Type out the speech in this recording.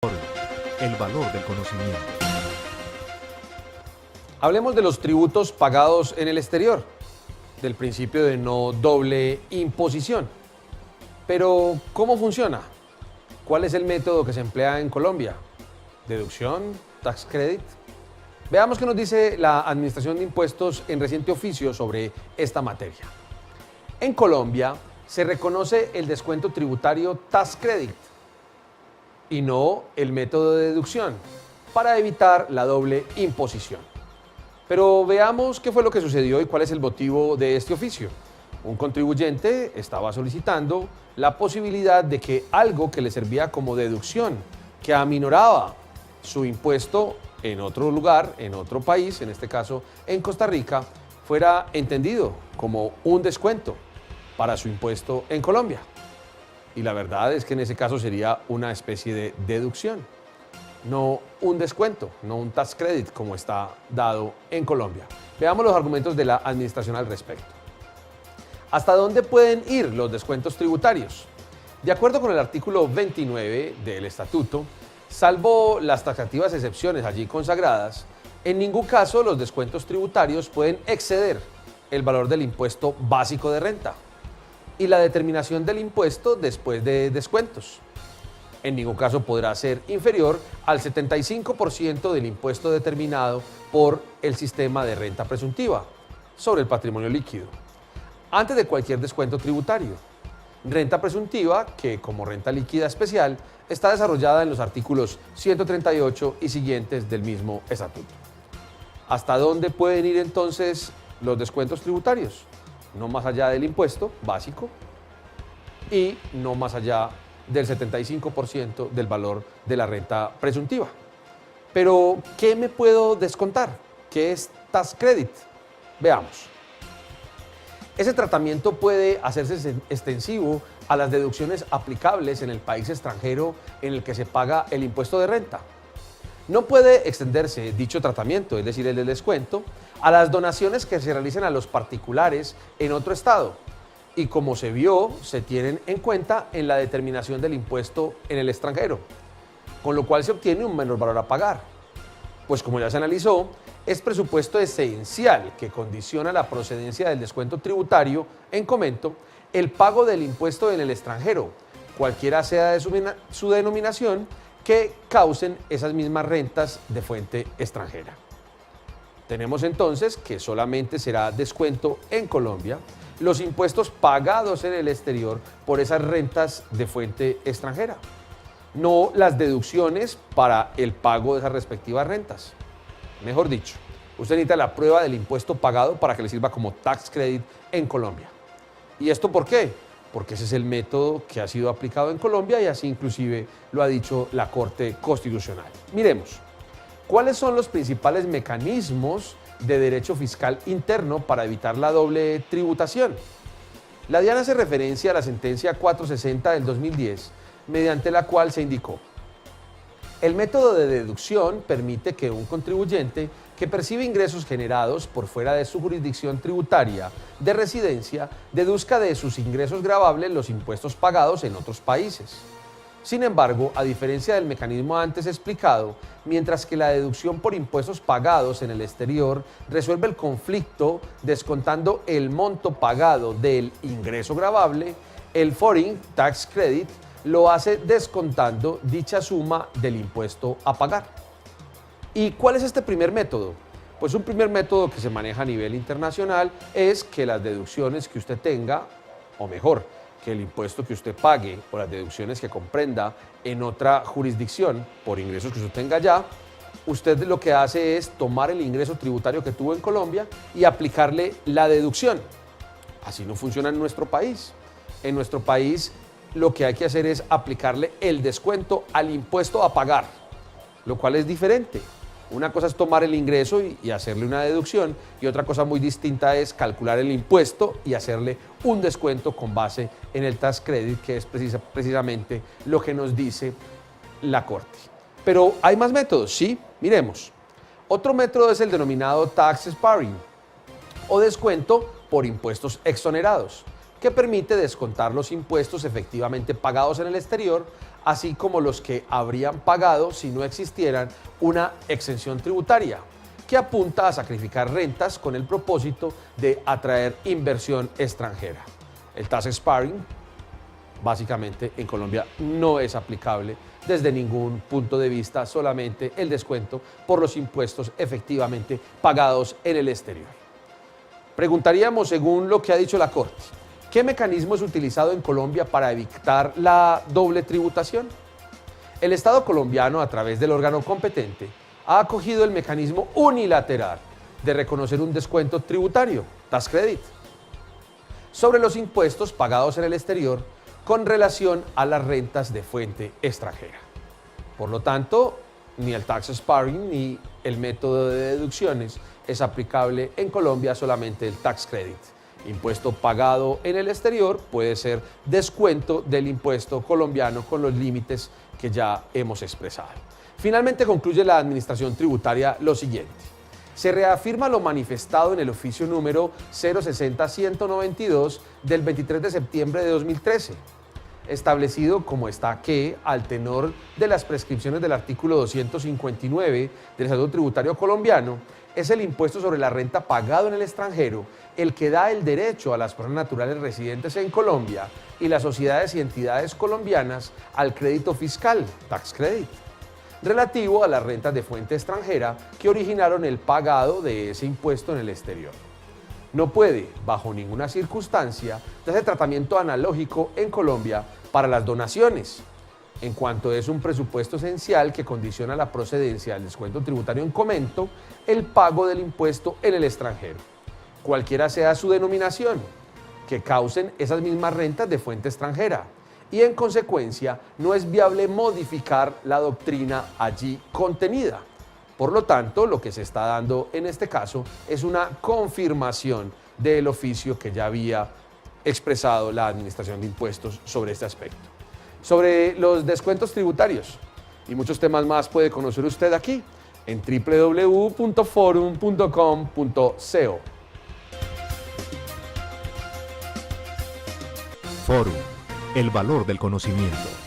El valor del conocimiento. Hablemos de los tributos pagados en el exterior, del principio de no doble imposición. Pero, ¿cómo funciona? ¿Cuál es el método que se emplea en Colombia? ¿Deducción? ¿Tax credit? Veamos qué nos dice la Administración de Impuestos en reciente oficio sobre esta materia. En Colombia se reconoce el descuento tributario tax credit y no el método de deducción para evitar la doble imposición. Pero veamos qué fue lo que sucedió y cuál es el motivo de este oficio. Un contribuyente estaba solicitando la posibilidad de que algo que le servía como deducción, que aminoraba su impuesto en otro lugar, en otro país, en este caso en Costa Rica, fuera entendido como un descuento para su impuesto en Colombia. Y la verdad es que en ese caso sería una especie de deducción, no un descuento, no un tax credit como está dado en Colombia. Veamos los argumentos de la administración al respecto. ¿Hasta dónde pueden ir los descuentos tributarios? De acuerdo con el artículo 29 del Estatuto, salvo las taxativas excepciones allí consagradas, en ningún caso los descuentos tributarios pueden exceder el valor del impuesto básico de renta y la determinación del impuesto después de descuentos. En ningún caso podrá ser inferior al 75% del impuesto determinado por el sistema de renta presuntiva sobre el patrimonio líquido, antes de cualquier descuento tributario. Renta presuntiva que, como renta líquida especial, está desarrollada en los artículos 138 y siguientes del mismo estatuto. ¿Hasta dónde pueden ir entonces los descuentos tributarios? No más allá del impuesto básico y no más allá del 75% del valor de la renta presuntiva. Pero, ¿qué me puedo descontar? ¿Qué es tax credit? Veamos. Ese tratamiento puede hacerse extensivo a las deducciones aplicables en el país extranjero en el que se paga el impuesto de renta. No puede extenderse dicho tratamiento, es decir, el del descuento, a las donaciones que se realicen a los particulares en otro estado y, como se vio, se tienen en cuenta en la determinación del impuesto en el extranjero, con lo cual se obtiene un menor valor a pagar. Pues, como ya se analizó, es presupuesto esencial que condiciona la procedencia del descuento tributario en comento el pago del impuesto en el extranjero, cualquiera sea de su denominación, que causen esas mismas rentas de fuente extranjera. Tenemos entonces que solamente será descuento en Colombia los impuestos pagados en el exterior por esas rentas de fuente extranjera, no las deducciones para el pago de esas respectivas rentas. Mejor dicho, usted necesita la prueba del impuesto pagado para que le sirva como tax credit en Colombia. ¿Y esto por qué? Porque ese es el método que ha sido aplicado en Colombia y así inclusive lo ha dicho la Corte Constitucional. Miremos, ¿cuáles son los principales mecanismos de derecho fiscal interno para evitar la doble tributación? La DIAN hace referencia a la sentencia 460 del 2010, mediante la cual se indicó: el método de deducción permite que un contribuyente que percibe ingresos generados por fuera de su jurisdicción tributaria de residencia deduzca de sus ingresos gravables los impuestos pagados en otros países. Sin embargo, a diferencia del mecanismo antes explicado, mientras que la deducción por impuestos pagados en el exterior resuelve el conflicto descontando el monto pagado del ingreso gravable, el Foreign Tax Credit lo hace descontando dicha suma del impuesto a pagar. ¿Y cuál es este primer método? Pues un primer método que se maneja a nivel internacional es que las deducciones que usted tenga, o mejor, que el impuesto que usted pague o las deducciones que comprenda en otra jurisdicción por ingresos que usted tenga allá, usted lo que hace es tomar el ingreso tributario que tuvo en Colombia y aplicarle la deducción. Así no funciona en nuestro país. En nuestro país lo que hay que hacer es aplicarle el descuento al impuesto a pagar, lo cual es diferente. Una cosa es tomar el ingreso y hacerle una deducción, y otra cosa muy distinta es calcular el impuesto y hacerle un descuento con base en el tax credit, que es precisamente lo que nos dice la Corte. Pero hay más métodos, ¿sí? Miremos. Otro método es el denominado tax sparing o descuento por impuestos exonerados, que que permite descontar los impuestos efectivamente pagados en el exterior, así como los que habrían pagado si no existieran una exención tributaria, que apunta a sacrificar rentas con el propósito de atraer inversión extranjera. El tax sparring, básicamente, en Colombia no es aplicable desde ningún punto de vista, solamente el descuento por los impuestos efectivamente pagados en el exterior. Preguntaríamos, según lo que ha dicho la Corte, ¿qué mecanismo es utilizado en Colombia para evitar la doble tributación? El Estado colombiano, a través del órgano competente, ha acogido el mecanismo unilateral de reconocer un descuento tributario, tax credit, sobre los impuestos pagados en el exterior con relación a las rentas de fuente extranjera. Por lo tanto, ni el tax sparring ni el método de deducciones es aplicable en Colombia, solamente el tax credit. Impuesto pagado en el exterior puede ser descuento del impuesto colombiano con los límites que ya hemos expresado. Finalmente concluye la Administración Tributaria lo siguiente. Se reafirma lo manifestado en el oficio número 060-192 del 23 de septiembre de 2013, establecido como está que, al tenor de las prescripciones del artículo 259 del Estatuto Tributario colombiano, es el impuesto sobre la renta pagado en el extranjero el que da el derecho a las personas naturales residentes en Colombia y las sociedades y entidades colombianas al crédito fiscal, tax credit, relativo a las rentas de fuente extranjera que originaron el pagado de ese impuesto en el exterior. No puede, bajo ninguna circunstancia, darse tratamiento analógico en Colombia para las donaciones, en cuanto es un presupuesto esencial que condiciona la procedencia del descuento tributario en comento, el pago del impuesto en el extranjero, cualquiera sea su denominación, que causen esas mismas rentas de fuente extranjera, y en consecuencia no es viable modificar la doctrina allí contenida. Por lo tanto, lo que se está dando en este caso es una confirmación del oficio que ya había expresado la Administración de Impuestos sobre este aspecto. Sobre los descuentos tributarios y muchos temas más puede conocer usted aquí en www.forum.com.co. Forum, el valor del conocimiento.